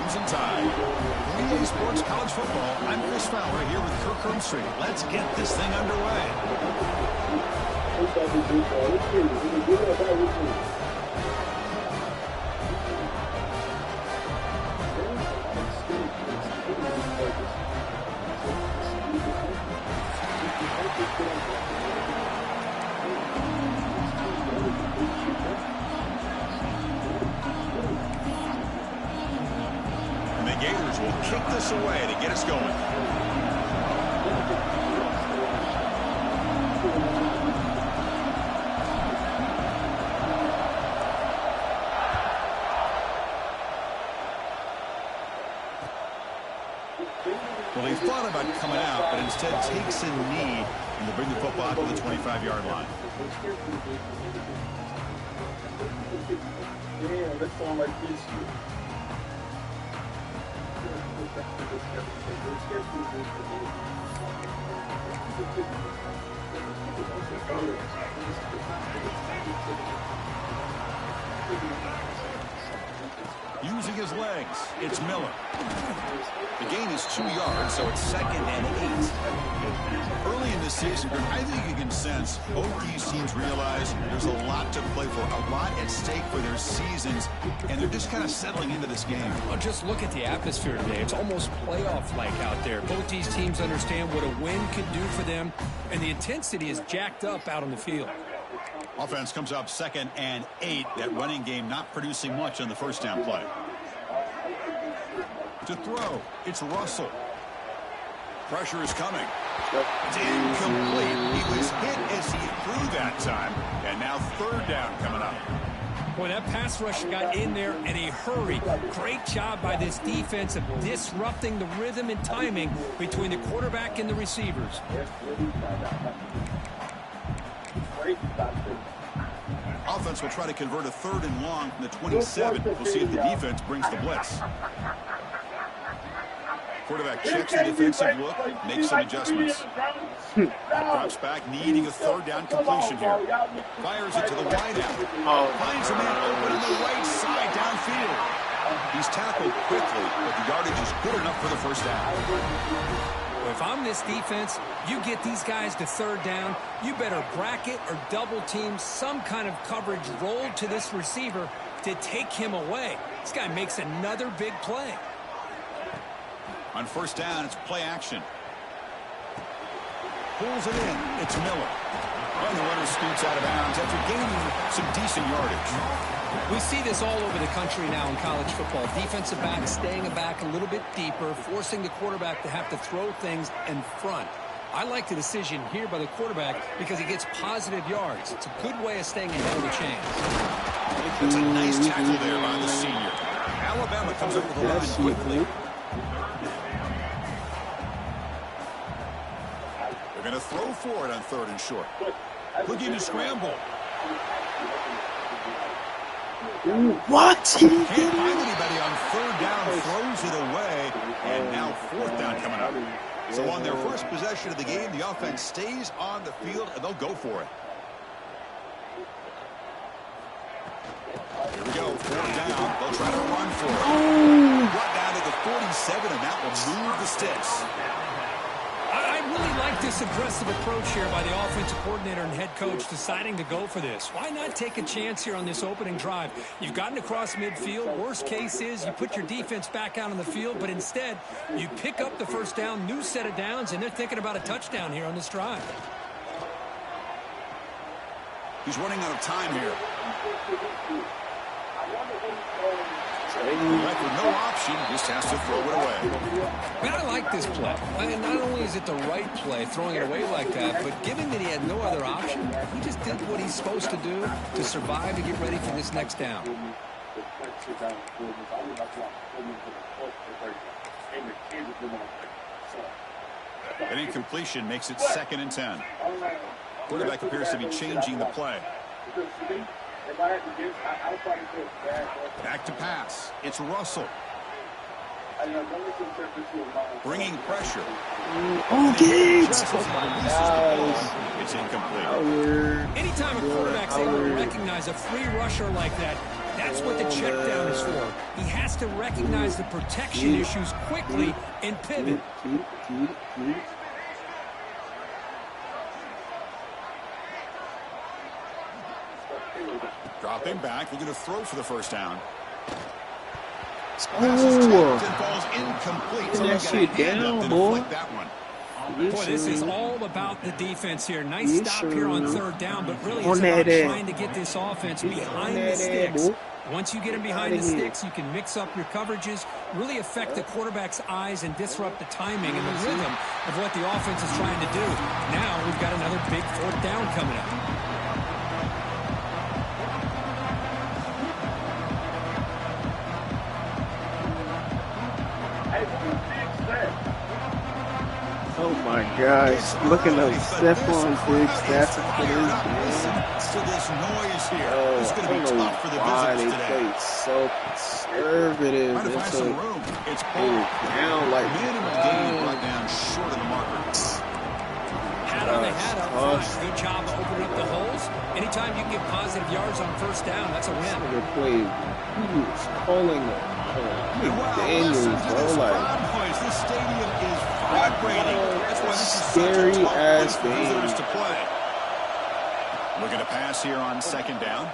Crimson Tide. For EA Sports College Football, I'm Chris Fowler here with Kirk Herbstreit. Let's get this thing underway. And the Gators will kick this away to get us going. Well, he thought about coming out, but instead takes a knee and will bring the football to the 25-yard line. Yeah, that sound like this year. Using his legs, it's Miller. The gain is 2 yards, so it's 2nd and 8. Early in this season, I think you can sense both these teams realize there's a lot to play for, a lot at stake for their seasons, and they're just kind of settling into this game. Well, just look at the atmosphere today. It's almost playoff-like out there. Both these teams understand what a win could do for them, and the intensity is jacked up out on the field. Offense comes up 2nd and 8. That running game not producing much on the first down play. To throw, it's Russell. Pressure is coming. It's incomplete. He was hit as he threw that time. And now 3rd down coming up. Boy, that pass rush got in there in a hurry. Great job by this defense of disrupting the rhythm and timing between the quarterback and the receivers. Offense will try to convert a 3rd and long from the 27. We'll see if the defense brings the blitz. Quarterback checks the defensive look, makes some adjustments. Drops back, needing a 3rd down completion here. Fires it to the wideout. Finds a man open on the right side downfield. He's tackled quickly, but the yardage is good enough for the first down. Well, if I'm this defense, you get these guys to 3rd down, you better bracket or double team some kind of coverage rolled to this receiver to take him away. This guy makes another big play. On 1st down, it's play action. Pulls it in. It's Miller. And the runner scoots out of bounds after gaining some decent yardage. We see this all over the country now in college football. Defensive backs staying back a little bit deeper, forcing the quarterback to have to throw things in front. I like the decision here by the quarterback because he gets positive yards. It's a good way of staying ahead of the chains. That's a nice tackle there by the senior. Alabama comes up with the line quickly. They're going to throw for it on 3rd and short. Looking to scramble. What? Can't find anybody on 3rd down, throws it away, and now 4th down coming up. So on their first possession of the game, the offense stays on the field, and they'll go for it. Here we go, 4th down. They'll try to run for it. Brought down to the 47, and that will move the sticks. I really like this aggressive approach here by the offensive coordinator and head coach deciding to go for this. Why not take a chance here on this opening drive? You've gotten across midfield. Worst case is you put your defense back out on the field, but instead you pick up the 1st down, new set of downs, and they're thinking about a touchdown here on this drive. He's running out of time here. Left with no option, just has to throw it away. Man, I like this play. I mean, not only is it the right play, throwing it away like that, but given that he had no other option, he just did what he's supposed to do to survive and get ready for this next down. An incompletion makes it 2nd and 10. Quarterback appears to be changing the play. Back to pass. It's Russell. Bringing pressure. Oh, get it! It's incomplete. Anytime a quarterback's able to recognize a free rusher like that, That's what the check down is for. He has to recognize the protection issues quickly and pivot. Dropping back, looking to throw for the first down. Oh, Falls incomplete. get that shit down, boy. That one. Boy, this is all about the defense here. Nice stop here on third down, but really On it's that about ass. trying to get this offense behind On the that sticks. ass, boy. Once you get him behind the sticks, you can mix up your coverages, really affect the quarterback's eyes and disrupt the timing and the rhythm of what the offense is trying to do. Now we've got another big fourth down coming up. Oh my gosh. Looking up Stephon Diggs, that's a crazy man. To this noise here. Oh, It's going I to be don't know tough for the why they visitors today. play so conservative. Trying to find It's some a room. It's down like minimum gain brought down short of the marker. Hat on the hat up front. Good job of opening up the holes. Anytime you can get positive yards on first down, that's a win. They play. Who's calling Daniels, bro? Like, This stadium is vibrating. That's why this is scary such a tough ass place for visitors game. to play. Looking to pass here on second down.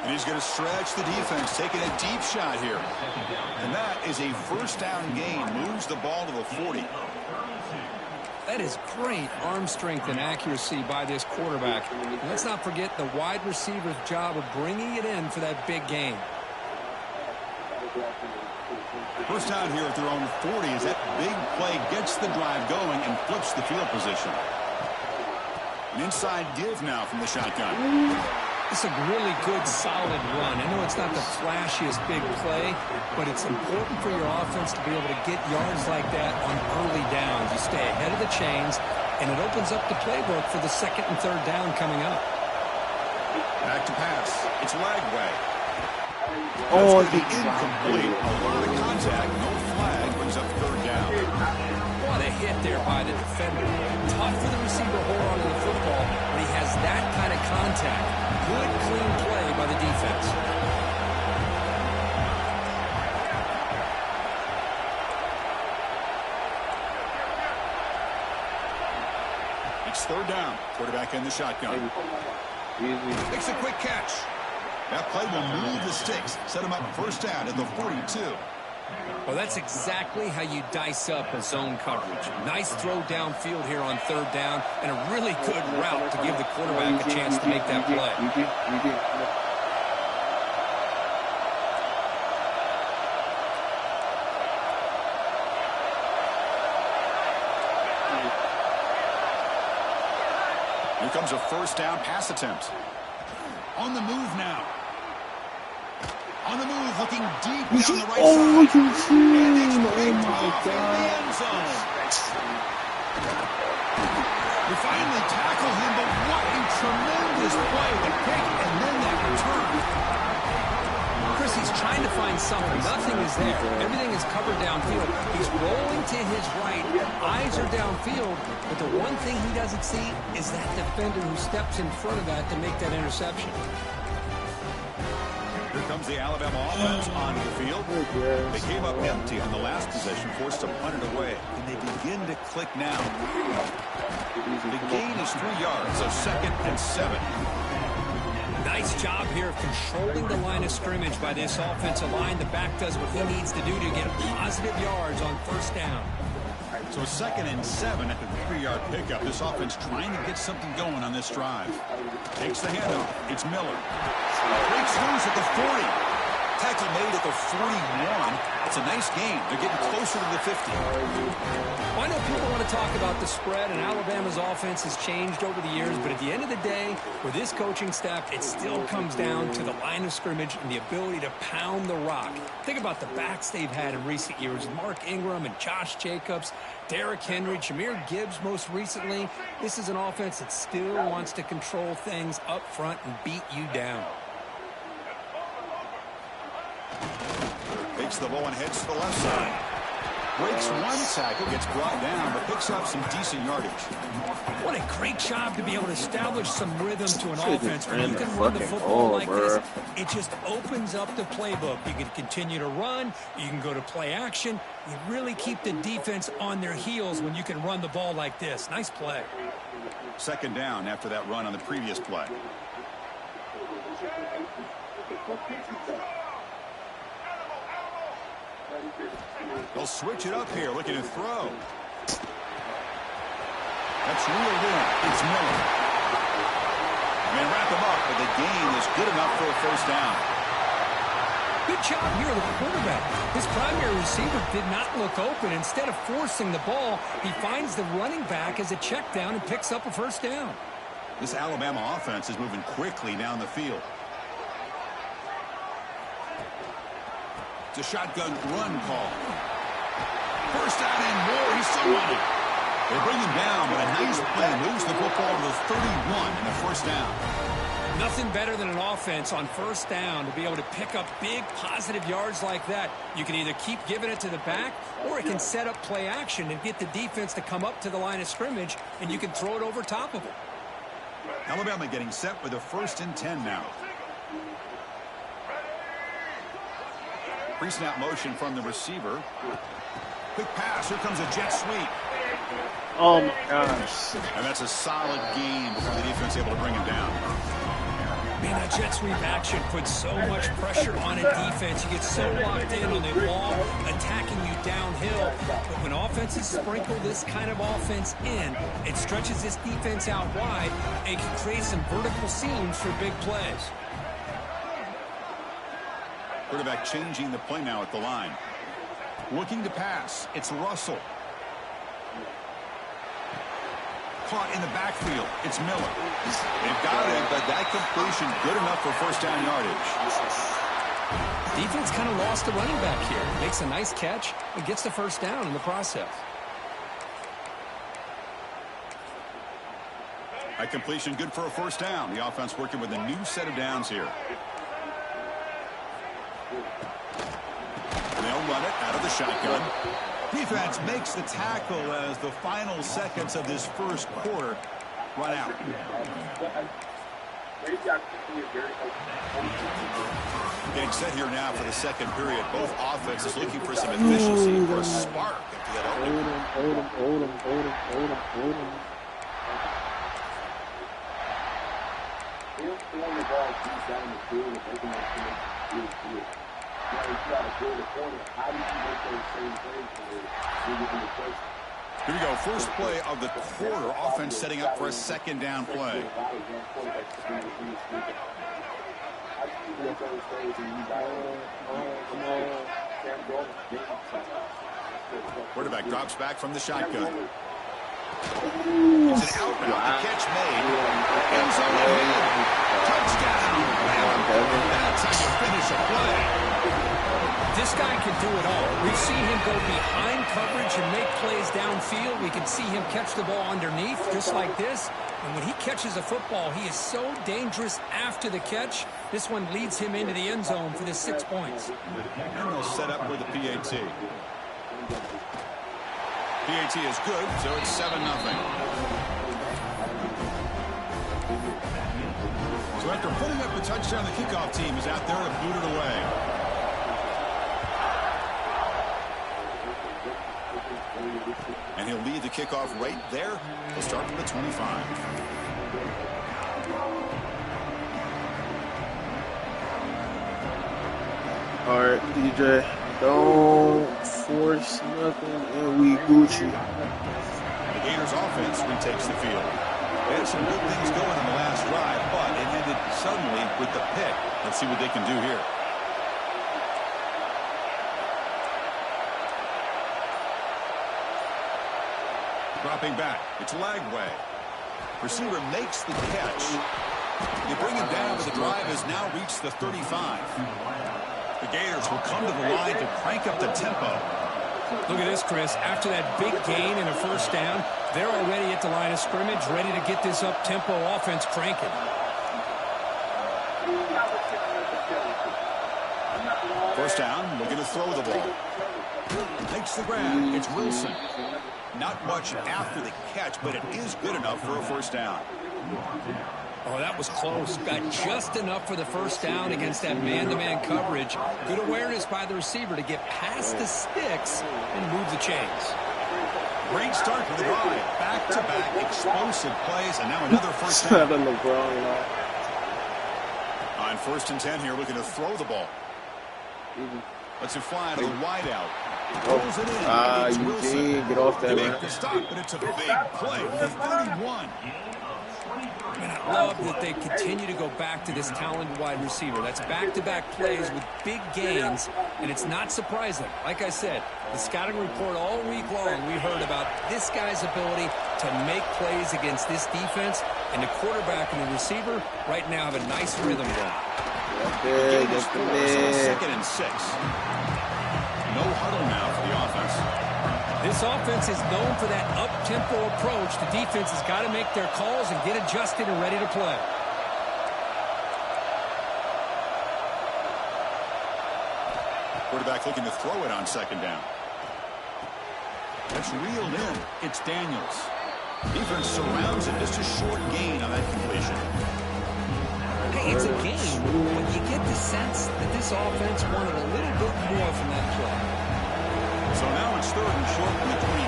And he's going to stretch the defense, taking a deep shot here. And that is a first down gain. Moves the ball to the 40. That is great arm strength and accuracy by this quarterback. And let's not forget the wide receiver's job of bringing it in for that big gain. First down here at their own 40 as that big play gets the drive going and flips the field position. An inside give now from the shotgun. It's a really good, solid run. I know it's not the flashiest big play, but it's important for your offense to be able to get yards like that on early downs. You stay ahead of the chains, and it opens up the playbook for the second and third down coming up. Back to pass. It's Lagway. oh, That's incomplete. A lot of contact. No flag. Brings up third down. What a hit there by the defender. Tough for the receiver to hold on to the football when he has that kind of contact. Good, clean play by the defense. It's third down. Quarterback in the shotgun. Makes a quick catch. That play will move the sticks. Set him up first down at the 42. Well, that's exactly how you dice up a zone coverage. Nice throw downfield here on third down, and a really good route to give the quarterback a chance to make that play. Here comes a first down pass attempt. On the move now. On the move, looking deep down the right side. Oh, you see? And it's Oh picked my off in the God. end zone. We finally tackle him, but what a tremendous play. The pick and then that return. Chris, he's trying to find something. Nothing is there. Everything is covered downfield. He's rolling to his right. Eyes are downfield. But the one thing he doesn't see is that defender who steps in front of that to make that interception. Here comes the Alabama offense onto the field. They came up empty on the last possession, forced to punt it away. And they begin to click now. The gain is 3 yards, so second and 7. Nice job here of controlling the line of scrimmage by this offensive line. The back does what he needs to do to get positive yards on first down. So second and 7 at the 3-yard pickup. This offense trying to get something going on this drive. Takes the handoff. It's Miller. Breaks loose at the 40. Tackle made at the 41. It's a nice game. They're getting closer to the 50. Well, I know people want to talk about the spread, and Alabama's offense has changed over the years, but at the end of the day, with this coaching staff, it still comes down to the line of scrimmage and the ability to pound the rock. Think about the backs they've had in recent years. Mark Ingram and Josh Jacobs, Derrick Henry, Jahmyr Gibbs most recently. This is an offense that still wants to control things up front and beat you down. Takes the ball and heads to the left side. Breaks one tackle, gets brought down, but picks up some decent yardage. What a great job to be able to establish some rhythm to an Should've offense. When ran you the can run the fucking football ball, like bro. this, it just opens up the playbook. You can continue to run. You can go to play action. You really keep the defense on their heels when you can run the ball like this. Nice play. Second down after that run on the previous play. They'll switch it up here, looking to throw. That's reeled in. It's Miller. They wrap him up, but the gain is good enough for a first down. Good job here of the quarterback. His primary receiver did not look open. Instead of forcing the ball, he finds the running back as a check down and picks up a first down. This Alabama offense is moving quickly down the field. It's a shotgun run call. First down and more. He's still running. They bring him down, but a nice play moves the football to the 31 and a first down. Nothing better than an offense on first down to be able to pick up big positive yards like that. You can either keep giving it to the back, or it can set up play action and get the defense to come up to the line of scrimmage, and you can throw it over top of them. Alabama getting set with a 1st and 10 now. Pre-snap motion from the receiver. Quick pass. Here comes a jet sweep. Oh my gosh. And that's a solid gain before the defense able to bring him down. Man, that jet sweep action puts so much pressure on a defense. You get so locked in on the ball attacking you downhill. But when offenses sprinkle this kind of offense in, it stretches this defense out wide and can create some vertical seams for big plays. Quarterback changing the play now at the line. Looking to pass. It's Russell. Caught in the backfield. It's Miller. They've got it, but that completion good enough for first down yardage. Defense kind of lost the running back here. Makes a nice catch and gets the first down in the process. That completion good for a first down. The offense working with a new set of downs here. They'll run it out of the shotgun. Defense makes the tackle as the final seconds of this first quarter run out. Getting set here now for the second period. Both offenses looking for some efficiency, for a spark at the end. Hold him. Here we go. First play of the quarter. Offense setting up for a second down play. Quarterback drops back from the shotgun. It's an outbound. The catch made. End zone ahead. Touchdown. That's how you finish a play. This guy can do it all. We've seen him go behind coverage and make plays downfield. We can see him catch the ball underneath just like this. And when he catches a football, he is so dangerous after the catch. This one leads him into the end zone for the 6 points. And they'll set up with the PAT. PAT is good, so it's 7-0. So after putting up a touchdown, the kickoff team is out there to boot it away. And he'll lead the kickoff right there. He'll start from the 25. All right, DJ, don't force nothing, and we Gucci. The Gators offense retakes the field. They had some good things going in the last drive, but it ended suddenly with the pick. Let's see what they can do here. Dropping back. It's Lagway. Receiver makes the catch. They bring him down, but the drive has now reached the 35. The Gators will come to the line to crank up the tempo. Look at this, Chris. After that big gain and a first down, they're already at the line of scrimmage, ready to get this up-tempo offense cranking. First down, looking to throw the ball. makes the grab. It's Wilson. Not much after the catch, but it is good enough for a first down. Oh, that was close. Got just enough for the first down against that man-to-man coverage. Good awareness by the receiver to get past the sticks and move the chains. Great start to the drive. Back-to-back explosive plays, and now another first down. On 1st and 10 here, looking to throw the ball. Lets it fly to the wideout. Pulls it in. It's Wilson. Get off that, They make the stop, but it's a big play for 31. And I love that they continue to go back to this talented wide receiver. That's back-to-back plays with big gains, and it's not surprising. Like I said, the scouting report all week long, we heard about this guy's ability to make plays against this defense, and the quarterback and the receiver right now have a nice rhythm going. Gain is 4, so 2nd and 6. No huddle now for the offense. This offense is known for that up-tempo approach. The defense has got to make their calls and get adjusted and ready to play. Quarterback looking to throw it on 2nd down. That's reeled in. It's Daniels. Defense surrounds it. Just a short gain on that completion. Hey, it's a game, but you get the sense that this offense wanted a little bit more from that play. So now it's 3rd and short from the 23.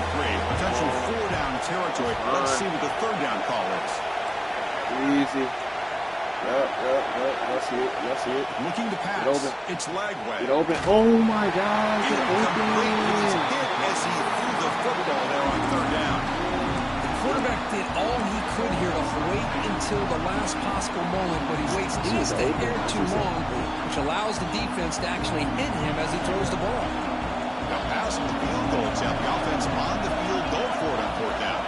Potential 4-down territory. Let's see what the 3rd down call is. Easy. Yep. I see it. Looking to pass. Get open. It's Lagway. Get open. Oh my God. Get open. He's hit as he threw the football there on 3rd down. The quarterback did all he could here to wait until the last possible moment, but he waits just a hair too long, which allows the defense to actually hit him as he throws the ball. Now pass the field goal attempt. The offense on the field. Go for it on 4th down.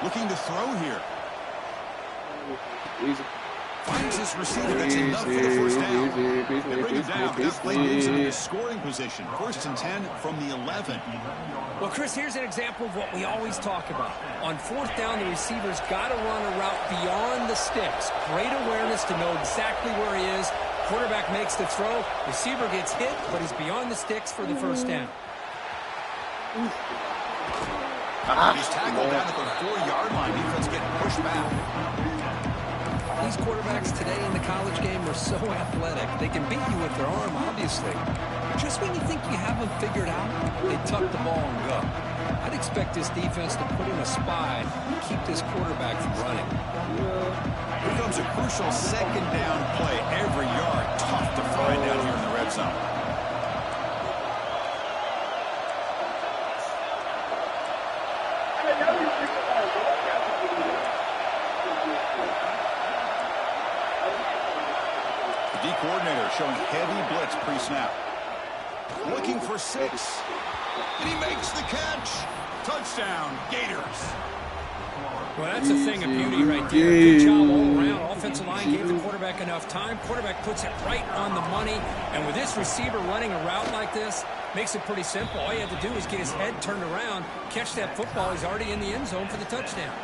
Looking to throw here. Easy. Finds this receiver. That's enough for the first down. They bring it down. That play moves into scoring position. 1st and 10 from the 11. Well, Chris, here's an example of what we always talk about. On 4th down, the receiver's got to run a route beyond the sticks. Great awareness to know exactly where he is. Quarterback makes the throw. Receiver gets hit, but he's beyond the sticks for the first down. He's tackled down at the 4-yard line. Defense getting pushed back. These quarterbacks today in the college game are so athletic. They can beat you with their arm, obviously. Just when you think you have them figured out, they tuck the ball and go. I'd expect this defense to put in a spy and keep this quarterback from running. Here comes a crucial 2nd down play. Every yard tough to find out here in the red zone. The D coordinator showing heavy blitz pre-snap. Looking for 6. And he makes the catch. Touchdown, Gators. Well, that's a thing of beauty right there. Good job all around. Offensive line gave the quarterback enough time. Quarterback puts it right on the money. And with this receiver running a route like this, makes it pretty simple. All you have to do is get his head turned around, catch that football. He's already in the end zone for the touchdown.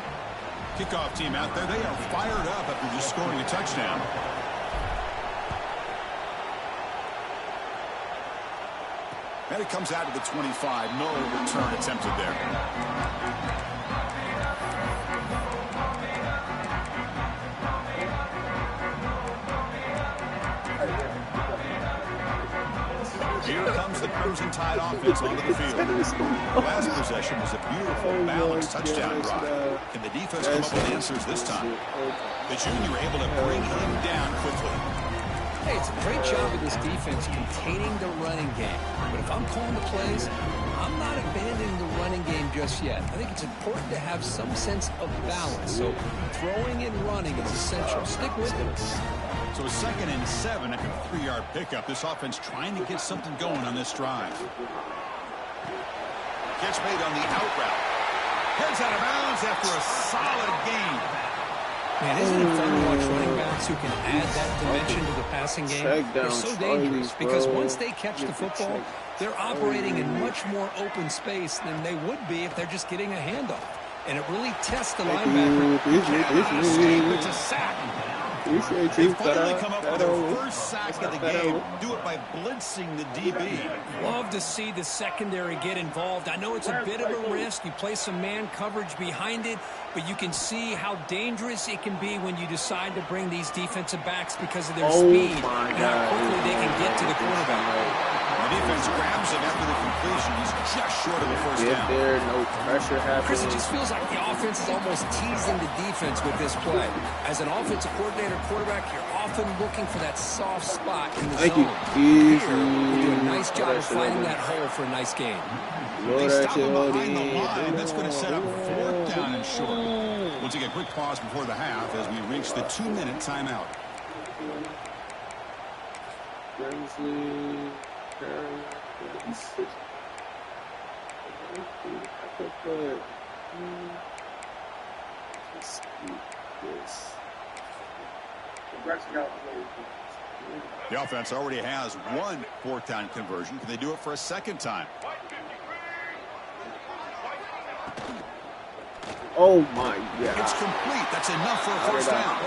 Kickoff team out there. They are fired up after just scoring a touchdown. And it comes out to the 25. No return attempted there. Here comes the Crimson Tide offense onto the field. The last possession was a beautiful, balanced touchdown drive. Can the defense come up with answers this time? The junior able to bring him down quickly. Hey, it's a great job of this defense containing the running game. But if I'm calling the plays, I'm not abandoning the running game just yet. I think it's important to have some sense of balance. So throwing and running is essential. Stick with it. So a 2nd and 7 after a 3-yard pickup. This offense trying to get something going on this drive. Catch made on the out route. Heads out of bounds after a solid gain. Man, isn't it fun to watch running backs who can add that dimension to the passing game? They're so dangerous because once they catch the football, they're operating in much more open space than they would be if they're just getting a handoff. And it really tests the linebacker. It's a sack. They finally come up with their first sack of the game. Do it by blitzing the DB. Love to see the secondary get involved. I know it's a bit of a risk. You play some man coverage behind it, but you can see how dangerous it can be when you decide to bring these defensive backs because of their speed and how quickly they can get to the quarterback. The defense grabs him after the completion. He's just short of the first down. There, no pressure happening. Chris, it just feels like the offense is almost teasing the defense with this play. As an offensive coordinator, quarterback, you're often looking for that soft spot in the zone. Here, you do a nice job of finding that hole for a nice gain. They stop him behind the line. That's going to set up 4th down and short. We'll take a quick pause before the half as we reach the 2-minute timeout. The offense already has one 4th down conversion. Can they do it for a second time? Oh my God. It's complete. That's enough for a first down.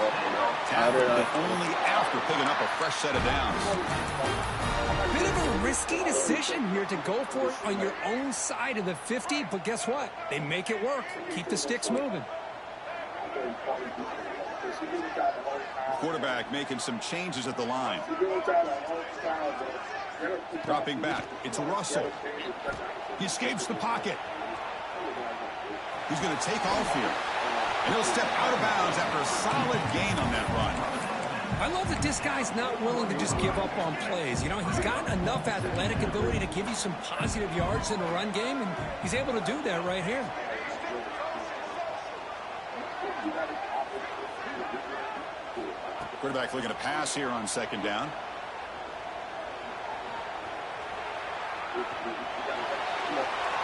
Tackled, but only after picking up a fresh set of downs. Bit of a risky decision here to go for it on your own side of the 50, but guess what? They make it work. Keep the sticks moving. Quarterback making some changes at the line. Dropping back. It's Russell. He escapes the pocket. He's going to take off here. And he'll step out of bounds after a solid gain on that run. I love that this guy's not willing to just give up on plays. You know, he's got enough athletic ability to give you some positive yards in the run game, and he's able to do that right here. Quarterback looking to pass here on 2nd down.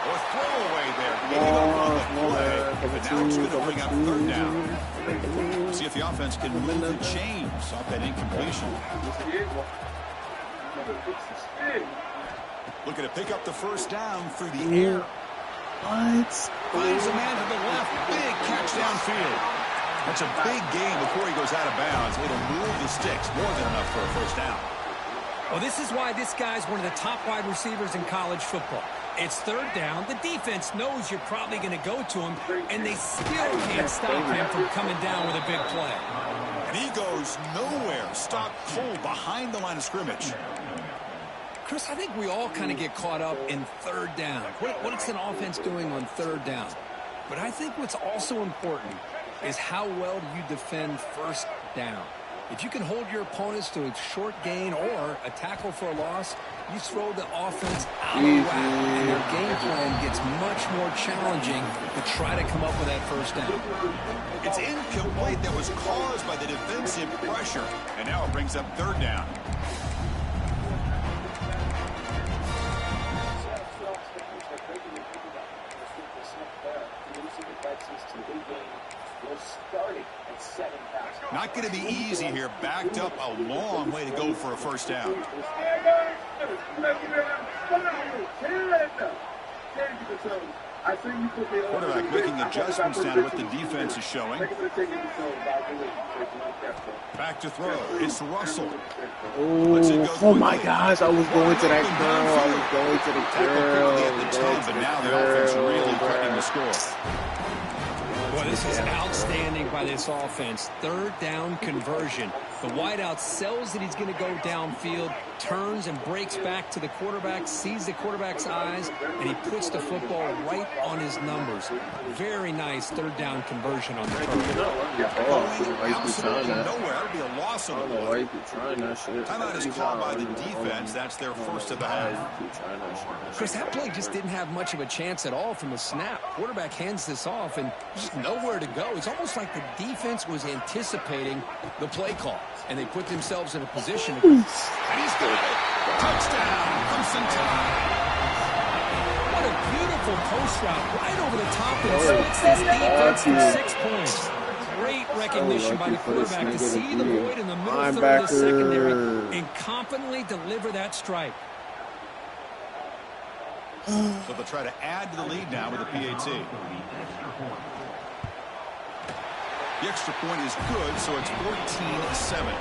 Or throwaway there. But now it's going to bring up 3rd down. See if the offense can move the chains off that incompletion. Looking to pick up the first down through the air. What? Finds a man to the left. Big catch downfield. That's a big gain before he goes out of bounds. It'll move the sticks. More than enough for a first down. Well, this is why this guy's one of the top wide receivers in college football. It's 3rd down. The defense knows you're probably going to go to him, and they still can't stop him from coming down with a big play. And he goes nowhere. Stopped cold behind the line of scrimmage. Chris, I think we all kind of get caught up in 3rd down. What's an offense doing on 3rd down? But I think what's also important is how well do you defend 1st down. If you can hold your opponents to a short gain or a tackle for a loss, you throw the offense out of whack, and their game plan gets much more challenging to try to come up with that 1st down. It's incomplete. That was caused by the defensive pressure, and now it brings up 3rd down. Not going to be easy here. Backed up a long way to go for a first down. Quarterback making adjustments down to what the defense is showing. Back to throw. It's Russell. Oh my gosh, I was going to that girl. I was going to the girl. But now the offense really cutting the score. Boy, this is outstanding by this offense. 3rd down conversion. The wideout sells that he's going to go downfield, turns and breaks back to the quarterback, sees the quarterback's eyes, and he puts the football right on his numbers. Very nice 3rd down conversion on the throw. Absolutely nowhere. That would be a loss on the play. Timeout Timeout is called by the defense. That's their first of the half. Chris, that play just didn't have much of a chance at all from the snap. Quarterback hands this off and just nowhere to go. It's almost like the defense was anticipating the play call, and they put themselves in a position to... And he's got it. Touchdown, Crimson Tide. What a beautiful post route right over the top and splits this defense for 6 points. Great recognition by the quarterback to see the void in the middle third of the Linebacker. secondary and competently deliver that strike. So they'll try to add to the lead now with a PAT. The extra point is good, so it's 14-7.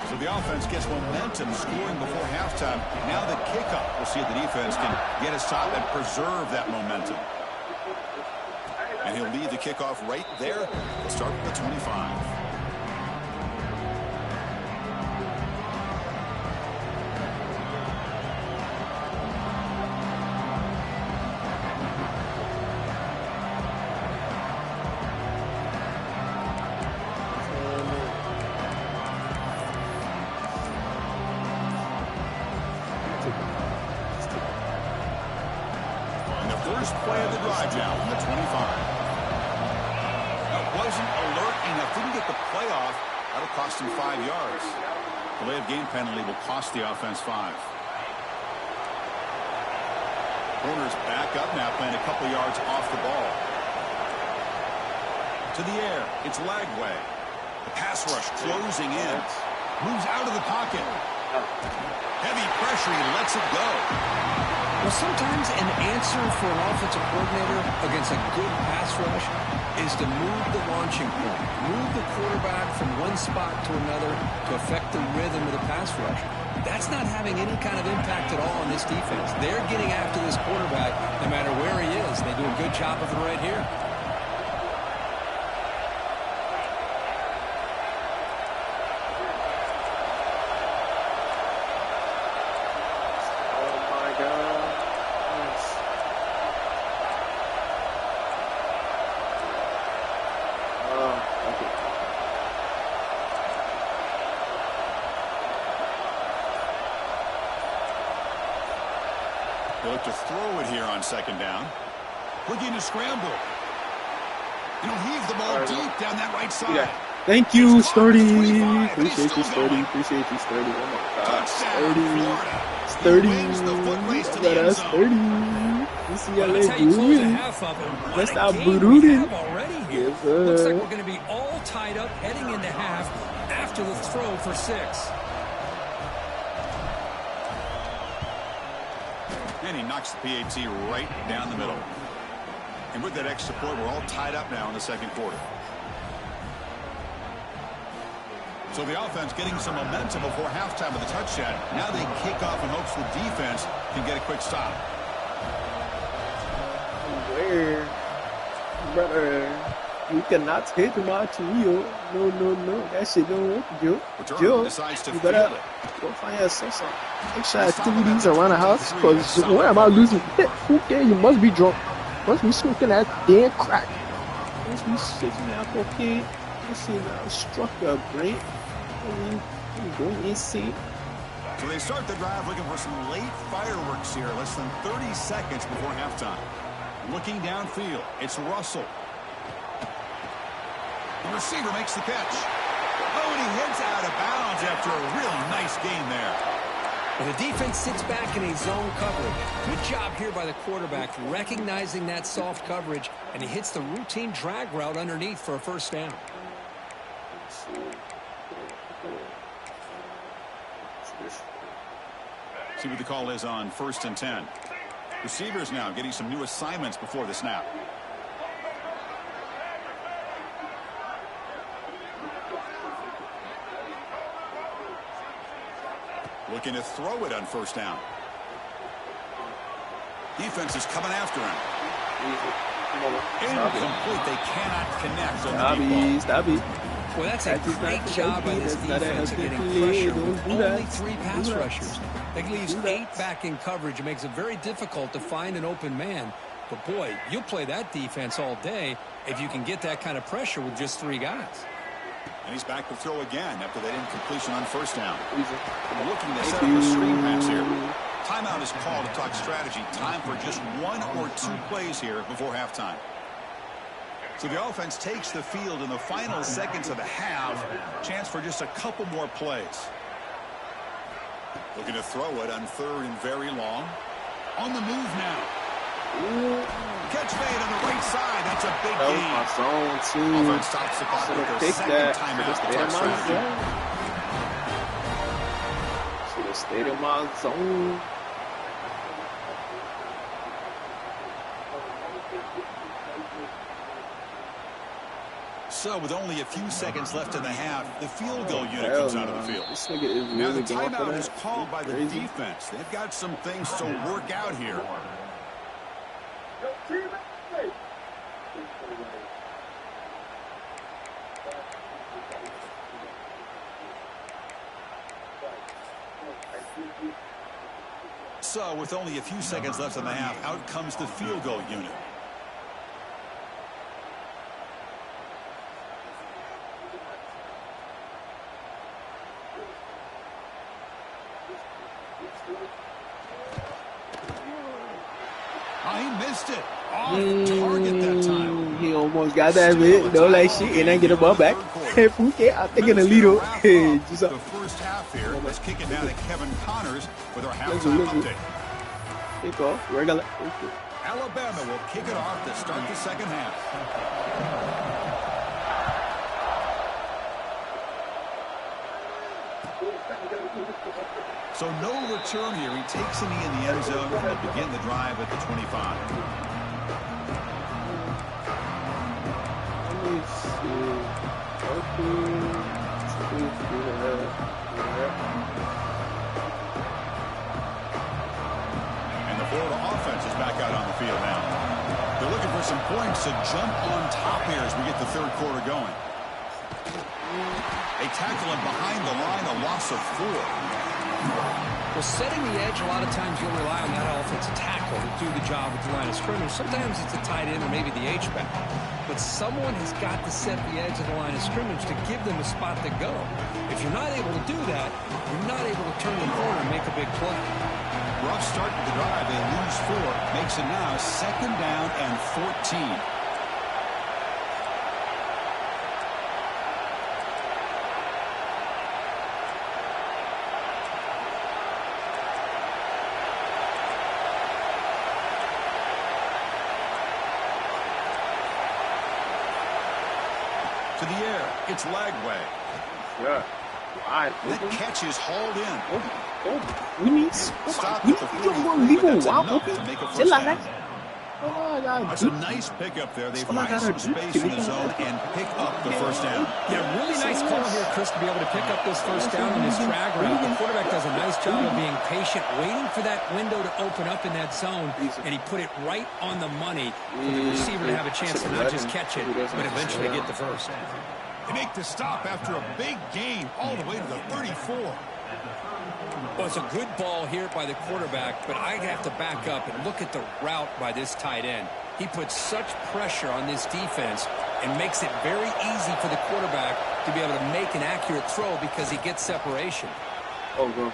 So the offense gets momentum scoring before halftime. Now the kickoff. We'll see if the defense can get a stop and preserve that momentum. And he'll lead the kickoff right there. We'll start with the 25. First play of the drive now from the 25. That wasn't alert enough. Didn't get the play off. That'll cost him 5 yards. Delay of game penalty will cost the offense 5. Corners back up now, playing a couple yards off the ball. To the air. It's Lagway. The pass rush closing in. Moves out of the pocket. Heavy pressure. He lets it go. Well, sometimes an answer for an offensive coordinator against a good pass rush is to move the launching point, move the quarterback from one spot to another to affect the rhythm of the pass rush. That's not having any kind of impact at all on this defense. They're getting after this quarterback no matter where he is. They do a good job of it right here. They look to throw it here on second down. Looking to scramble. Heave the ball deep down that right side. Yeah. Thank you, Sturdy. Appreciate you, Sturdy. Appreciate you, Sturdy. Oh my God, Sturdy. That's Sturdy. UCLA Bruin. Let's stop Bruin. Yes, looks like we're going to be all tied up heading into half after the throw for 6. And he knocks the PAT right down the middle. And with that extra point, we're all tied up now in the second quarter. So the offense getting some momentum before halftime with a touchdown. Now they kick off in hopes the defense can get a quick stop. Where? Brother, you cannot hit my trio. No. That shit don't work, Joe. You better go find yourself some extra activities around the house. Because where am I losing? Okay, you must be drunk. Must be smoking that damn crack. Must be sitting there, okay. Let's see now. Struck your brain. You going insane. So they start the drive looking for some late fireworks here. Less than 30 seconds before halftime. Looking downfield. It's Russell. The receiver makes the catch. Oh, and he heads out of bounds after a really nice gain there. Well, the defense sits back in a zone coverage. Good job here by the quarterback recognizing that soft coverage, and he hits the routine drag route underneath for a first down. See what the call is on 1st and 10. Receivers now getting some new assignments before the snap. Looking to throw it on first down. Defense is coming after him. Incomplete. They cannot connect on the deep ball. Well, that's a great job by this defense of getting pressure with only 3 pass rushers. That leaves 8 back in coverage. It makes it very difficult to find an open man. But, boy, you'll play that defense all day if you can get that kind of pressure with just 3 guys. And he's back to throw again after that incompletion on first down. Looking to set up a screen pass here. Timeout is called to talk strategy. Time for just 1 or 2 plays here before halftime. So the offense takes the field in the final seconds of the half. Chance for just a couple more plays. Looking to throw it on 3rd and very long. On the move now. Ooh. Catch made on the right side. That's a big That was gain. my zone, too. Offense stops the clock with their second timeout. Should have stayed in my zone. So, with only a few seconds left in the half, the field goal unit comes out of the field. This nigga is Now, really the going for timeout that. is called by the defense. They've got some things to work out here. So, with only a few seconds left in the half, out comes the field goal unit. Oh, he missed it. Off target that time. He almost got that bit. Don't like shit and then get the ball back. Hey, Fuke, I think in the lead. Hey, the first half here. Let's kick it down to Kevin Connors with our halftime update. Kick off. Regular. Alabama will kick it off to start the second half. So no return here. He takes a knee in the end zone and will begin the drive at the 25. Let me see. And the Florida offense is back out on the field now. They're looking for some points to jump on top here as we get the third quarter going. They tackle him behind the line, a loss of 4. Well, setting the edge, a lot of times you'll rely on that offensive tackle to do the job at the line of scrimmage. Sometimes it's a tight end or maybe the H-back. But someone has got to set the edge of the line of scrimmage to give them a spot to go. If you're not able to do that, you're not able to turn the corner and make a big play. Rough start to the drive. They lose 4. Makes it now 2nd down and 14. To the air, it's Lagway. Yeah. That catch is hauled in. We need stop. We need to wild open. That's a nice pickup there. They find some space in the zone and pick up the first down. Yeah, really nice call here, Chris, to be able to pick up this first down on this drag route. The quarterback does a nice job of being patient, waiting for that window to open up in that zone, and he put it right on the money for the receiver to have a chance to not just catch it, but eventually get the first. They make the stop after a big gain all the way to the 34. Well, it's a good ball here by the quarterback, but I have to back up and look at the route by this tight end. He puts such pressure on this defense and makes it very easy for the quarterback to be able to make an accurate throw because he gets separation. Oh, go.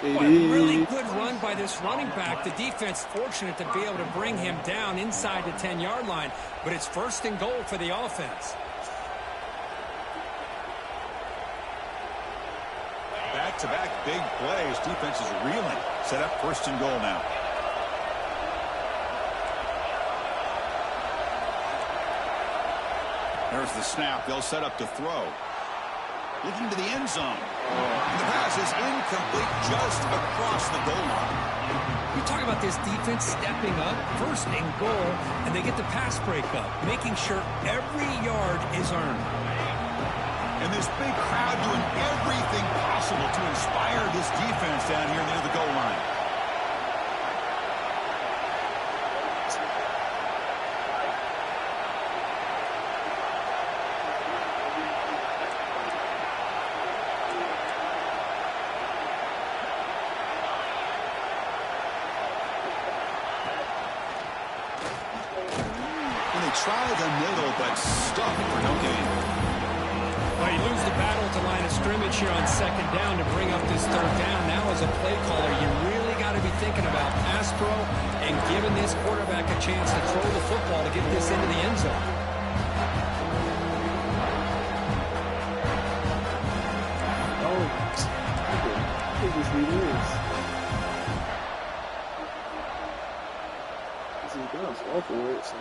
Really good run by this running back. The defense fortunate to be able to bring him down inside the 10-yard line, but it's 1st and goal for the offense. Back-to-back big plays. Defense is reeling. Set up 1st and goal now. There's the snap. They'll set up to throw. Looking to the end zone. And the pass is incomplete just across the goal line. You talk about this defense stepping up, 1st and goal, and they get the pass break up, making sure every yard is earned. And this big crowd doing everything possible to inspire this defense down here near the goal line. Try the middle, but stuck for no gain. Well, you lose the battle at the line of scrimmage here on 2nd down to bring up this 3rd down. Now, as a play caller, you really got to be thinking about pass pro and giving this quarterback a chance to throw the football to get this into the end zone. It is. This is going to fall for it, so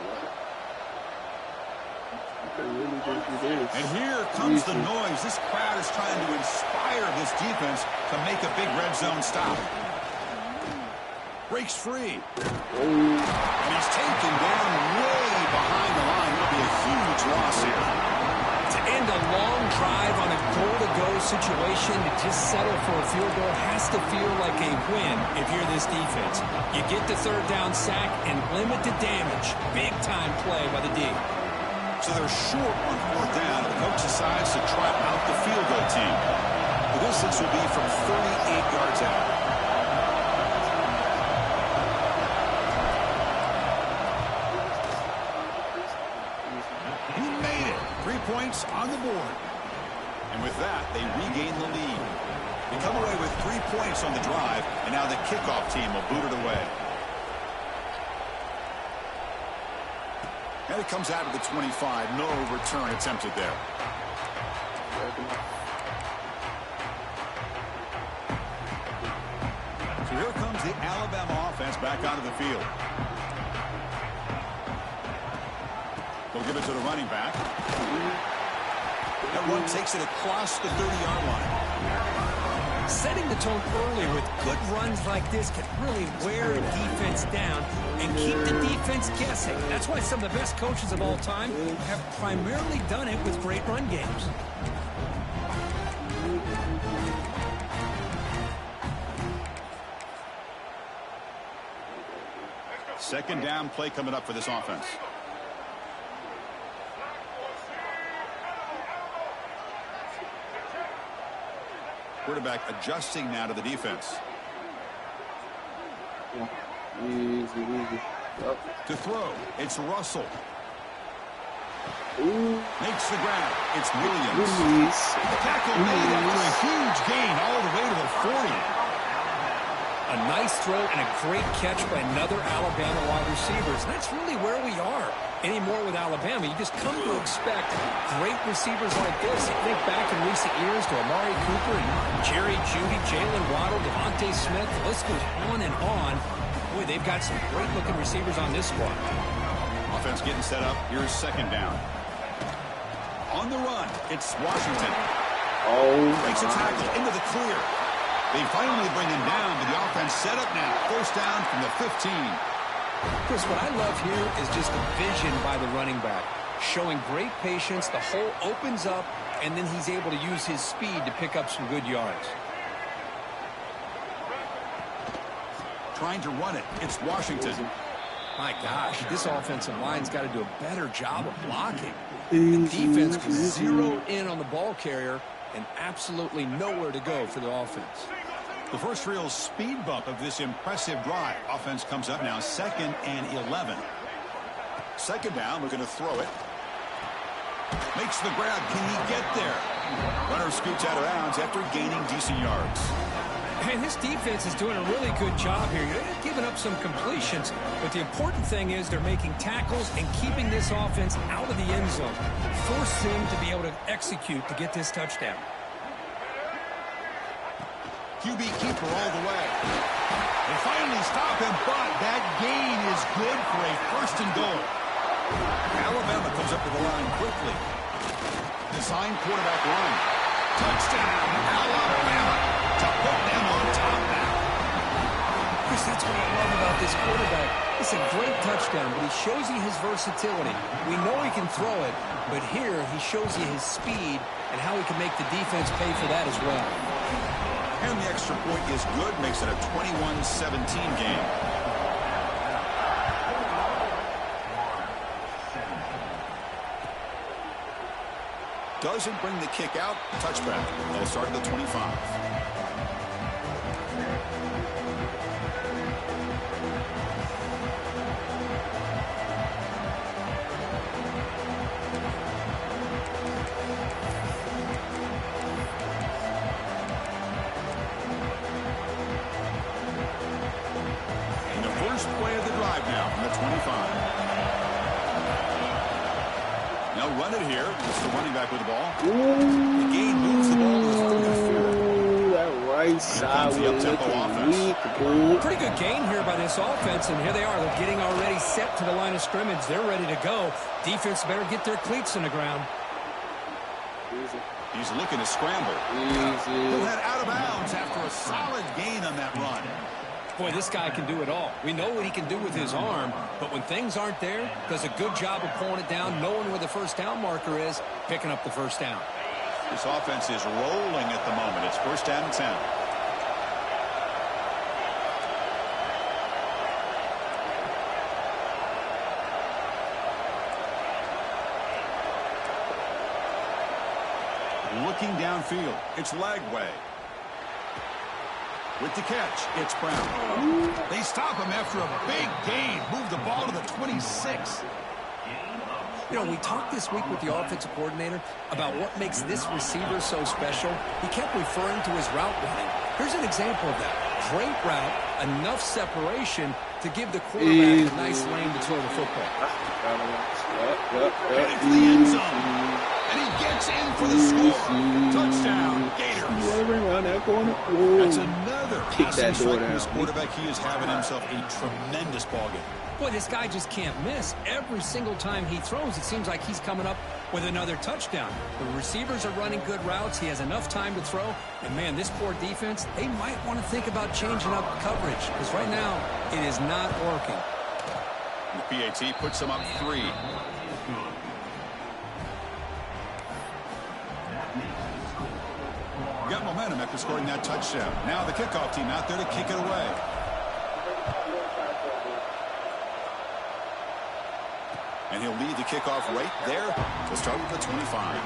really go through this. And here comes the noise. This crowd is trying to inspire this defense to make a big red zone stop. Breaks free. And he's taken down way behind the line. It'll be a huge loss here. To end a long drive on a goal-to-go situation, to just settle for a field goal has to feel like a win if you're this defense. You get the third down sack and limit the damage. Big-time play by the D. So they're short on fourth down, and the coach decides to try out the field goal team. The distance will be from 38 yards out. Points on the board. And with that, they regain the lead. They come away with 3 points on the drive, and now the kickoff team will boot it away. And it comes out of the 25. No return attempted there. So here comes the Alabama offense back onto the field. They'll give it to the running back. That run takes it across the 30-yard line. Setting the tone early with good runs like this can really wear a defense down and keep the defense guessing. That's why some of the best coaches of all time have primarily done it with great run games. Second down play coming up for this offense. Quarterback adjusting now to the defense. Easy. Yep. To throw, it's Russell. Ooh. Makes the grab. It's Williams. Tackle made after a huge gain all the way to the 40. A nice throw and a great catch by another Alabama wide receivers. And that's really where we are anymore with Alabama. You just come to expect great receivers like this. You think back in recent years to Amari Cooper and Jerry Jeudy, Jalen Waddle, Devontae Smith. The list goes on and on. Boy, they've got some great-looking receivers on this squad. Offense getting set up. Here's second down. On the run, it's Washington. Breaks a tackle into the clear. They finally bring him down, but the offense set up now. First down from the 15. Chris, what I love here is just the vision by the running back. Showing great patience, the hole opens up, and then he's able to use his speed to pick up some good yards. Trying to run it. It's Washington. My gosh, this offensive line's got to do a better job of blocking. The defense was zeroed in on the ball carrier and absolutely nowhere to go for the offense. The first real speed bump of this impressive drive. Offense comes up now, 2nd and 11. Second down, looking to throw it. Makes the grab. Can he get there? Runner scoots out of bounds after gaining decent yards. And this defense is doing a really good job here. They're giving up some completions, but the important thing is they're making tackles and keeping this offense out of the end zone. Force them to be able to execute to get this touchdown. QB keeper all the way. They finally stop him, but that gain is good for a 1st and goal. Alabama comes up to the line quickly. Design quarterback run. Touchdown, Alabama. To put them on top now. Chris, that's what I love about this quarterback. It's a great touchdown, but he shows you his versatility. We know he can throw it, but here he shows you his speed and how he can make the defense pay for that as well. And the extra point is good, makes it a 21-17 game. Doesn't bring the kick out. Touchback. They'll start at the 25. And the first play of the drive now from the 25. Now run it here. It's the running back with the ball. The gain moves the ball to the 34. That right Nice side weak, boy. Pretty good gain here by this offense, and here they are. They're getting already set to the line of scrimmage. They're ready to go. Defense better get their cleats in the ground. Easy. He's looking to scramble. Easy. He'll head out of bounds after a solid gain on that run. Boy, this guy can do it all. We know what he can do with his arm, but when things aren't there, does a good job of pulling it down, knowing where the first down marker is, picking up the first down. This offense is rolling at the moment. It's first down and 10. Looking downfield, it's Lagway. With the catch, it's Brown. They stop him after a big gain. Move the ball to the 26. You know, we talked this week with the offensive coordinator about what makes this receiver so special. He kept referring to his route running. Here's an example of that. Great route, enough separation to give the quarterback a nice lane to throw the football. Headed for the end zone. And he gets in for the score. Touchdown, Gators. That's another passing strike from this quarterback. He is having himself a tremendous ballgame. Boy, this guy just can't miss. Every single time he throws, it seems like he's coming up with another touchdown. The receivers are running good routes. He has enough time to throw. And, man, this poor defense, they might want to think about changing up coverage because right now it is not working. The PAT puts him up 3. Got momentum after scoring that touchdown. Now the kickoff team out there to kick it away. And he'll lead the kickoff right there to start with the 25.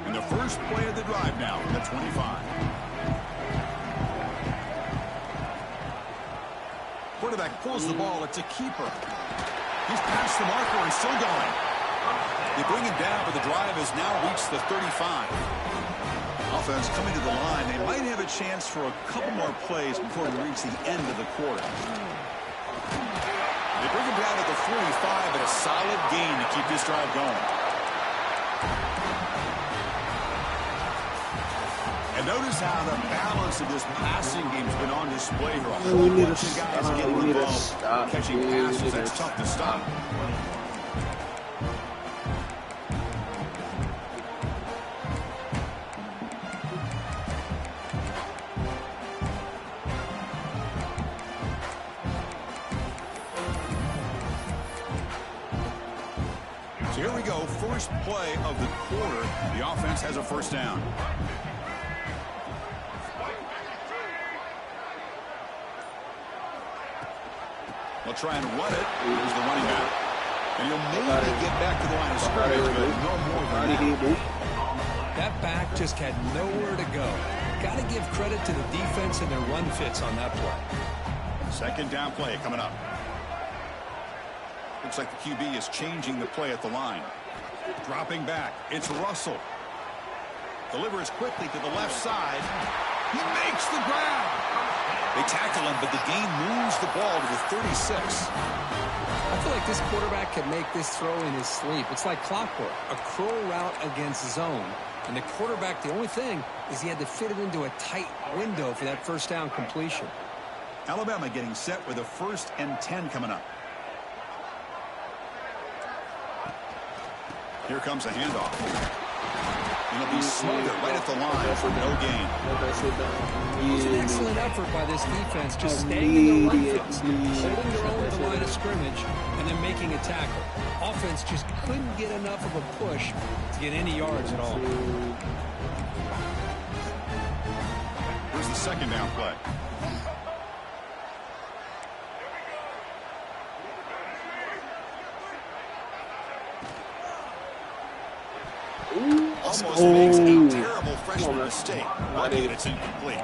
And the first play of the drive now, the 25. Quarterback pulls the ball. It's a keeper. He's past the marker and still going. They bring him down, but the drive has now reached the 35. Offense coming to the line. They might have a chance for a couple more plays before we reach the end of the quarter. They bring him down at the 45 and a solid gain to keep this drive going. And notice how the balance of this passing game has been on display here. A whole bunch of guys getting involved, catching passes. That's tough to stop. So here we go. First play of the quarter. The offense has a first down. They'll try and run it. Here's the running back. And he'll maybe get back to the line of scrimmage, but no more than that. That back just had nowhere to go. Got to give credit to the defense and their run fits on that play. Second down play coming up. Looks like the QB is changing the play at the line. Dropping back. It's Russell. Delivers quickly to the left side. He makes the grab. They tackle him, but the gain moves the ball to the 36. I feel like this quarterback could make this throw in his sleep. It's like clockwork, a crow route against zone. And the quarterback, the only thing is he had to fit it into a tight window for that first down completion. Alabama getting set with a 1st and 10 coming up. Here comes a handoff. It'll be smothered right at the line for no gain. It was an excellent effort by this defense, just staying in the run fits, holding their own at the line of scrimmage, and then making a tackle. Offense just couldn't get enough of a push to get any yards at all. Here's the second down play. Almost makes a terrible freshman mistake. Lucky it's incomplete.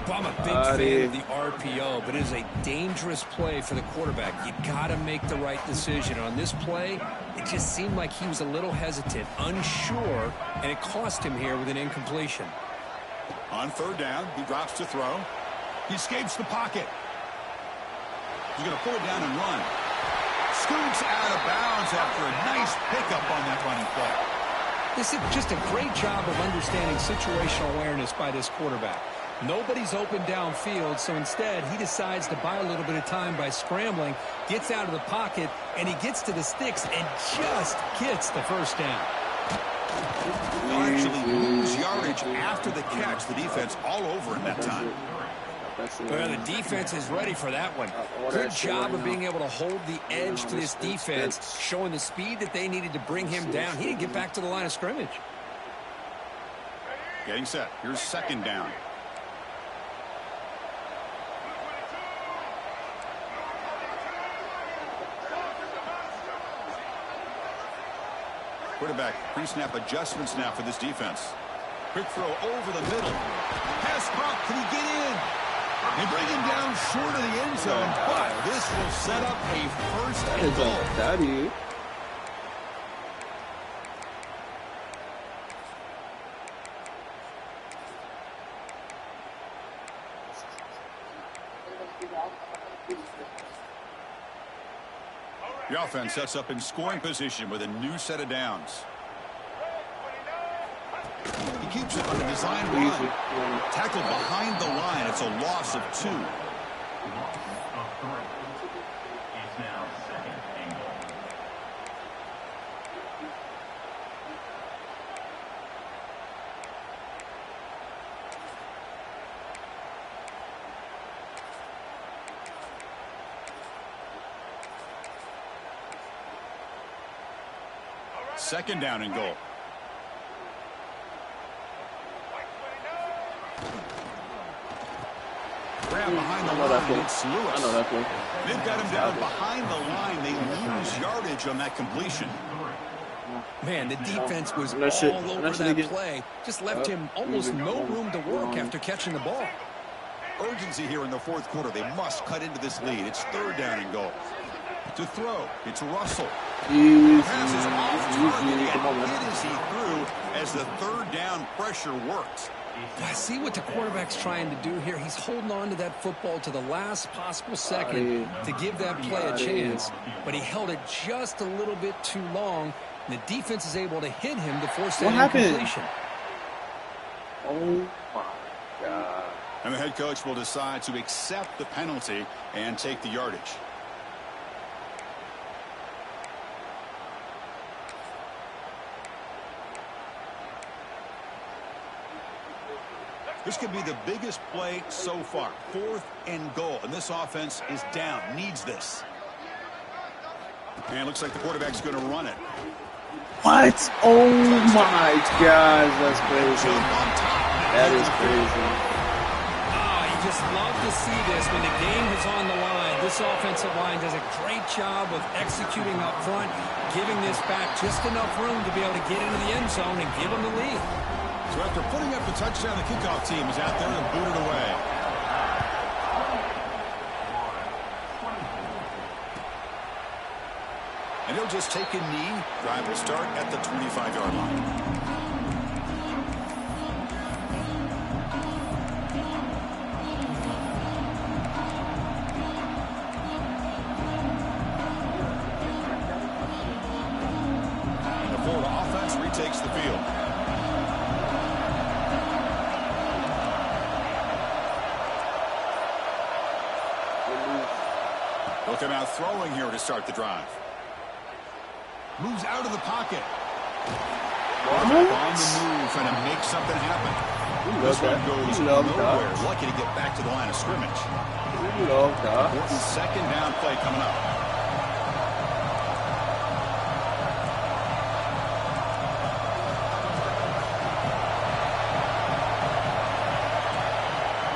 Well, I'm a big fan of the RPO, but it is a dangerous play for the quarterback. You got to make the right decision. On this play, it just seemed like he was a little hesitant, unsure, and it cost him here with an incompletion. On 3rd down, he drops to throw. He escapes the pocket. He's going to pull it down and run. Scoots out of bounds after a nice pickup on that running play. This is just a great job of understanding situational awareness by this quarterback. Nobody's open downfield, so instead he decides to buy a little bit of time by scrambling, gets out of the pocket, and he gets to the sticks and just gets the first down. They'll actually lose yardage after the catch. The defense all over him that time. Well, the defense is ready for that one. Good job of being able to hold the edge to this defense, showing the speed that they needed to bring him down. He didn't get back to the line of scrimmage. Getting set. Here's second down. Quarterback pre-snap adjustments now for this defense. Quick throw over the middle. Pass caught. Can he get in? And bring him down short of the end zone. But this will set up a first and goal. The offense sets up in scoring position with a new set of downs. He keeps it on the design run. Tackled behind the line. It's a loss of 2. Second down and goal. Grab behind the line. It's Lewis. They've got him down behind the line. They lose yardage on that completion. Man, the defense was all over that play. Just left him almost no room to work after catching the ball. Urgency here in the fourth quarter. They must cut into this lead. It's third down and goal. To throw, it's Russell. Pass is off target, and hit as he threw as the third down pressure worked. I see what the quarterback's trying to do here. He's holding on to that football to the last possible second to give that play a chance. But he held it just a little bit too long. And the defense is able to hit him to force that incompletion. Oh, my God. And the head coach will decide to accept the penalty and take the yardage. This could be the biggest play so far. 4th and goal. And this offense is down. Needs this. And looks like the quarterback's going to run it. What? Oh, my gosh. That's crazy. That is crazy. You just love to see this when the game is on the line. This offensive line does a great job of executing up front, giving this back just enough room to be able to get into the end zone and give them the lead. So after putting up the touchdown, the kickoff team is out there and booted away. And he'll just take a knee. Drive will start at the 25-yard line. And the Florida offense retakes the field. They'll come out throwing here to start the drive. Moves out of the pocket. On the move, trying to make something happen. This one goes nowhere. Lucky to get back to the line of scrimmage. Important second down play coming up.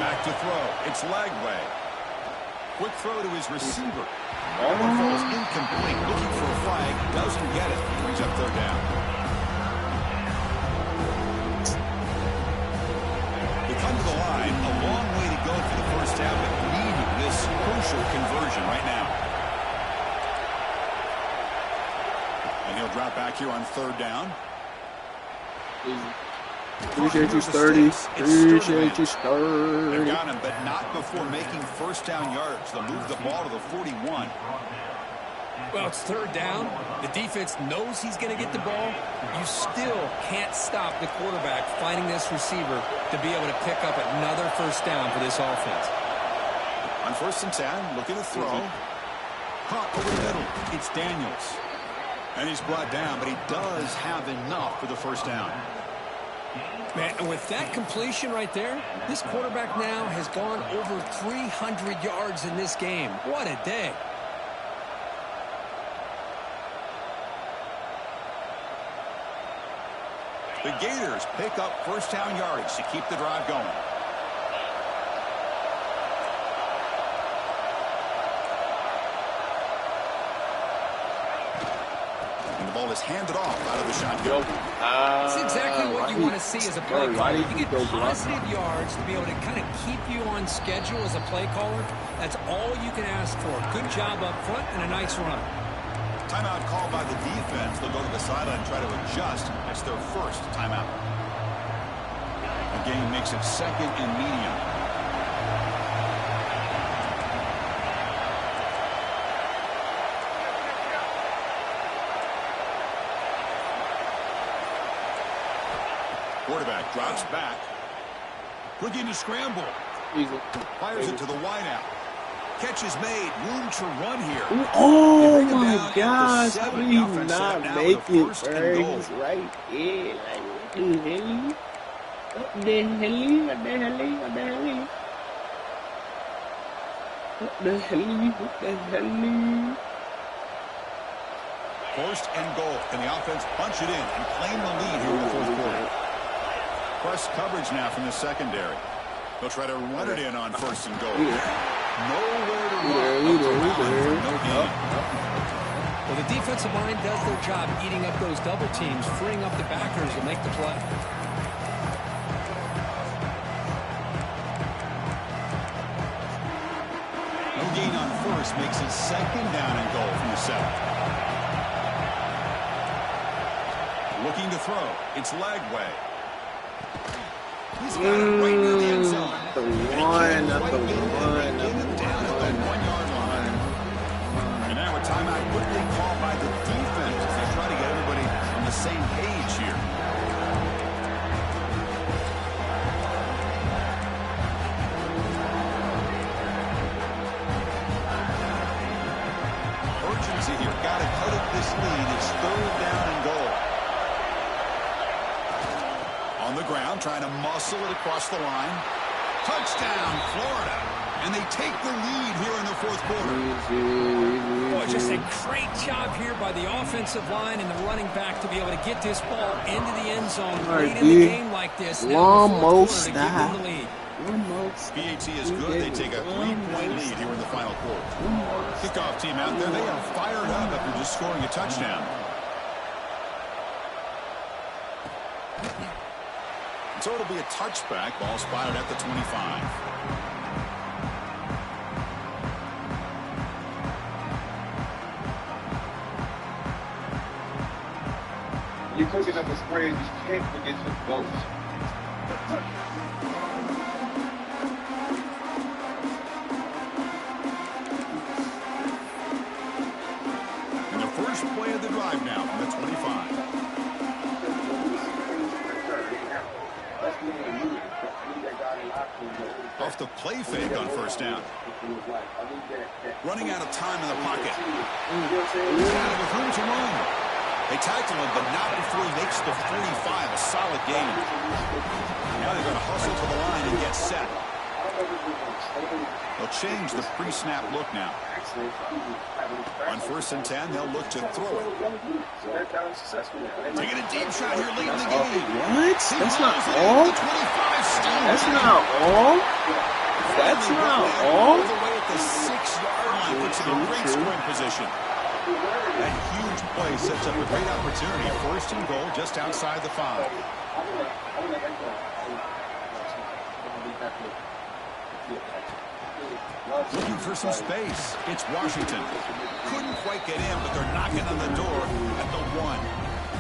Back to throw. It's Lagway. Quick throw to his receiver. Ball falls incomplete. Looking for a flag. Doesn't get it. Brings up third down. They come to the line. A long way to go for the first half, but need this crucial conversion right now. And he'll drop back here on third down. Appreciate you, Sturdy. Appreciate you, Sturdy. They got him, but not before making first down yards. They'll move the ball to the 41. Well, it's third down. The defense knows he's going to get the ball. You still can't stop the quarterback finding this receiver to be able to pick up another first down for this offense. On 1st and 10, looking to throw. Caught over the middle. It's Daniels. And he's brought down, but he does have enough for the first down. Man, and with that completion right there, this quarterback now has gone over 300 yards in this game. What a day. The Gators pick up first down yards to keep the drive going. And the ball is handed off out of the shotgun. That's exactly what you want to see as a play caller. You get positive yards to be able to kind of keep you on schedule as a play caller. That's all you can ask for. Good job up front and a nice run. Timeout called by the defense. They'll go to the sideline and try to adjust. That's their first timeout. The game makes it 2nd and medium. Quarterback drops back. Looking to scramble. Fires it to the wideout. Catch is made. Room to run here. Oh my gosh. How did he not make it, bro? He's right there. Like, what the hell? What the hell? What the hell? What the hell? What the hell? First and goal. Can the offense punch it in and claim the lead here in the 4th quarter? Press coverage now from the secondary. They'll try to run it in on 1st and goal. Nowhere to run. No gain. Well, the defensive line does their job eating up those double teams, freeing up the backers to make the play. No gain on 1st makes it 2nd down and goal from the 7. Looking to throw. It's Lagway. He's got it right near the end zone. The one. Down at the 1-yard line. And now a timeout quickly called by the defense as they try to get everybody on the same page here. Urgency here. Got to cut up this lead. It's 3rd down and goal. On the ground, trying to muscle it across the line. Touchdown, Florida. And they take the lead here in the 4th quarter. Boy, just a great job here by the offensive line and the running back to be able to get this ball into the end zone late in the game like this. Now the 4th quarter to give them the lead. PAT is good. They take a 3-point lead here in the final quarter. Kickoff team out there. They are fired up after just scoring a touchdown. So it'll be a touchback. Ball spotted at the 25. You're cooking up a spray and you can't forget your ghost. And the first play of the drive now from the 25. Off the play fake on 1st down. Running out of time in the pocket. He's out of room to run. They tackle him, but not before he makes the 45. A solid gain. Now they're going to hustle to the line and get set. They'll change the pre-snap look now. On 1st and 10, they'll look to throw it. Taking a deep shot here late in the game. What? That's not all? That's not all? That's not all? All the way at the 6-yard line, puts him in great scoring position. That huge play sets up a great opportunity. 1st and goal just outside the 5. Looking for some space. It's Washington. Couldn't quite get in, but they're knocking on the door at the 1.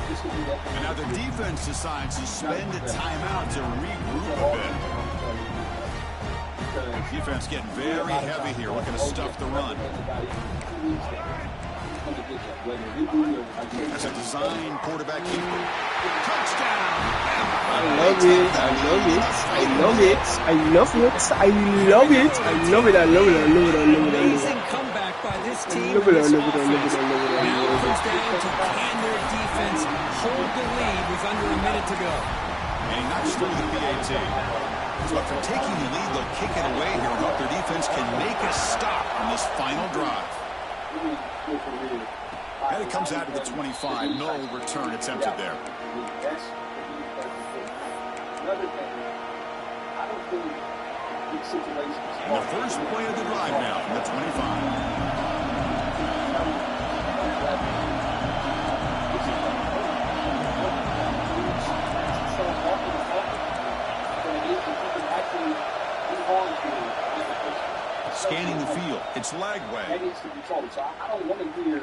And now the defense decides to spend a timeout to regroup a bit. Defense getting very heavy here, looking to stuff the run. That's a design quarterback keeper. Touchdown! I love it. I love it. I love it. I love it. I love it. I love it. I love it. I love it. I love it. Amazing comeback by this team. I love it. I love it. I love it. I love it. Now it comes down to can their defense hold the lead with under a minute to go. And he knocks through the PAT. So after taking the lead, they'll kick it away here and hope their defense can make a stop on this final drive. And it comes out to the 25. No return attempted there. And the first play of the drive now from the 25. Scanning the field. It's leg way. That needs to be told. So I don't want to hear,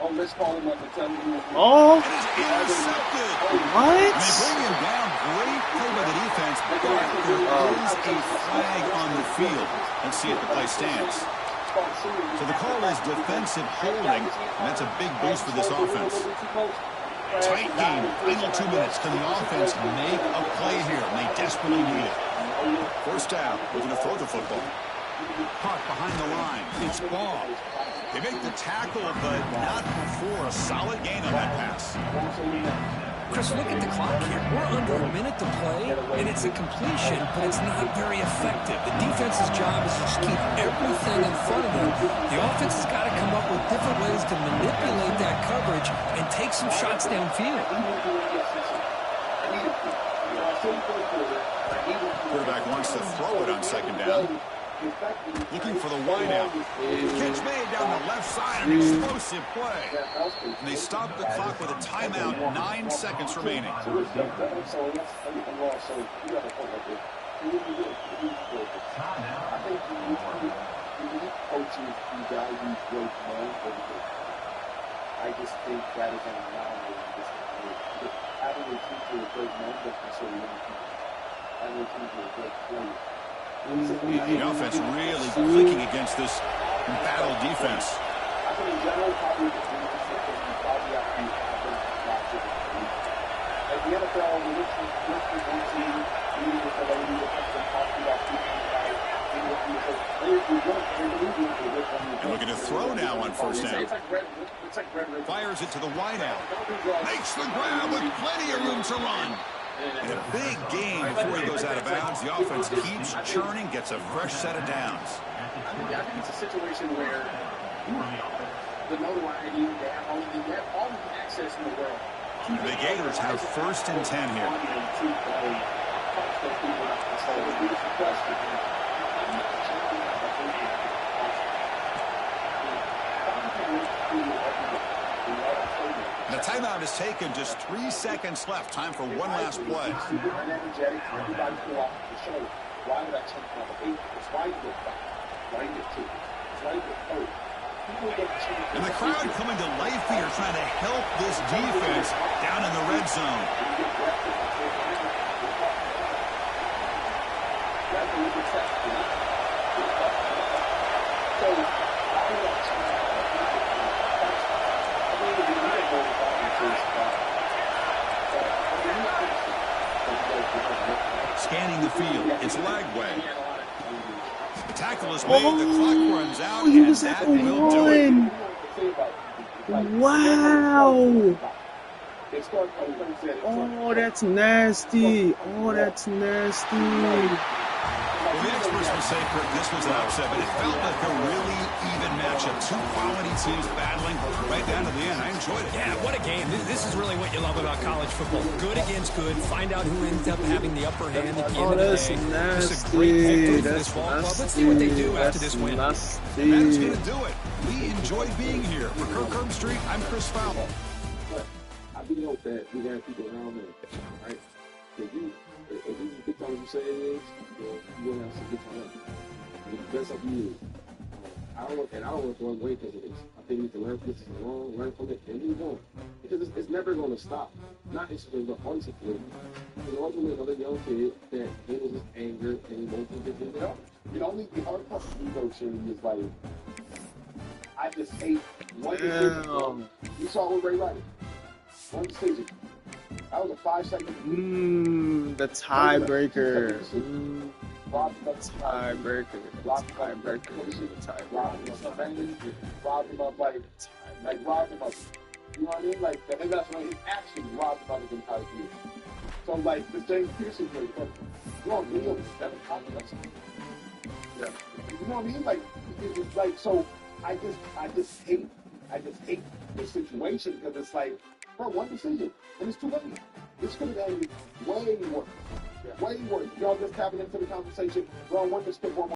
oh, let's call him up and tell him. Oh. It is intercepted. What? They bring him down. Great play by the defense, but there is a flag on the field. Let's see if the play stands. So the call is defensive holding, and that's a big boost for this offense. Tight game. Final 2 minutes. Can the offense make a play here? And they desperately need it. First down. Looking to throw the football. Caught behind the line. It's ball. They make the tackle, but not before a solid gain on that pass. Chris, look at the clock here. We're under a minute to play, and it's a completion, but it's not very effective. The defense's job is to just keep everything in front of them. The offense has got to come up with different ways to manipulate that coverage and take some shots downfield. Quarterback wants to throw it on second down. Looking for the wideout. Catch made down the left side. An explosive play. And they stop the clock with a timeout. 9 seconds remaining. I just think that is an anomaly. Having a team for a great man doesn't necessarily mean having a team for a great player. The offense really clicking against this battle defense. I think in general, probably the probably have to at the NFL, we look for one team, we look for the league, and looking to throw now on first down. It's like red. Fires it to the wideout. Makes the grab with plenty of room to run. And a big gain before he goes out of bounds. The offense keeps churning, gets a fresh set of downs. I think it's a situation where the notoriety, they have all the access in the world. The Gators have first and 10 here. The timeout is taken. Just 3 seconds left. Time for one last play. And the crowd coming to life here, trying to help this defense down in the red zone. Scanning the field. It's leg way. The tackle is made. The clock runs out. He was and at that the will do it. one. Wow. Oh, that's nasty. Oh, that's nasty. Well, the experts will say, Kurt, this was an upset, but it felt like a really even matchup. Two quality teams battling right down to the end. I enjoyed it. Yeah, what a game. This is really what you love about college football. Good against good. Find out who ends up having the upper hand at the end of the day. Nasty. It's a great victory for this ball club. Let's see what they do after this win. Nasty. And that is going to do it. We enjoyed being here. For Kirk Street, I'm Chris Fowler. I do hope that we have people around there, right? If this is the big time you say it is, you will have some good time. The best of you. I don't want to throw away because of this. I think we need to learn from this wrong, learn from it, and move on. Because it's never going to stop. Not instantly, but ultimately. There's ultimately another young kid that handles his anger and emotions differently. The hard part of ego shooting is like, I just hate one decision. You saw with Ray Rice. One decision. That was a 5-second. The tiebreaker. Robbed him up. Tiebreaker. Robbed him up, like, robbed him up. You know what I mean? Like, I think that's when he actually robbed him out of the entire field. So, like, this James Pearson thing, but you don't deal with that. Yeah. You know what I mean? Like, it's like, so I just hate the situation because it's like, bro, one decision, and it's too late. This could have been way worse. Way worse. Y'all just tapping into the conversation. Bro, one just spit one more.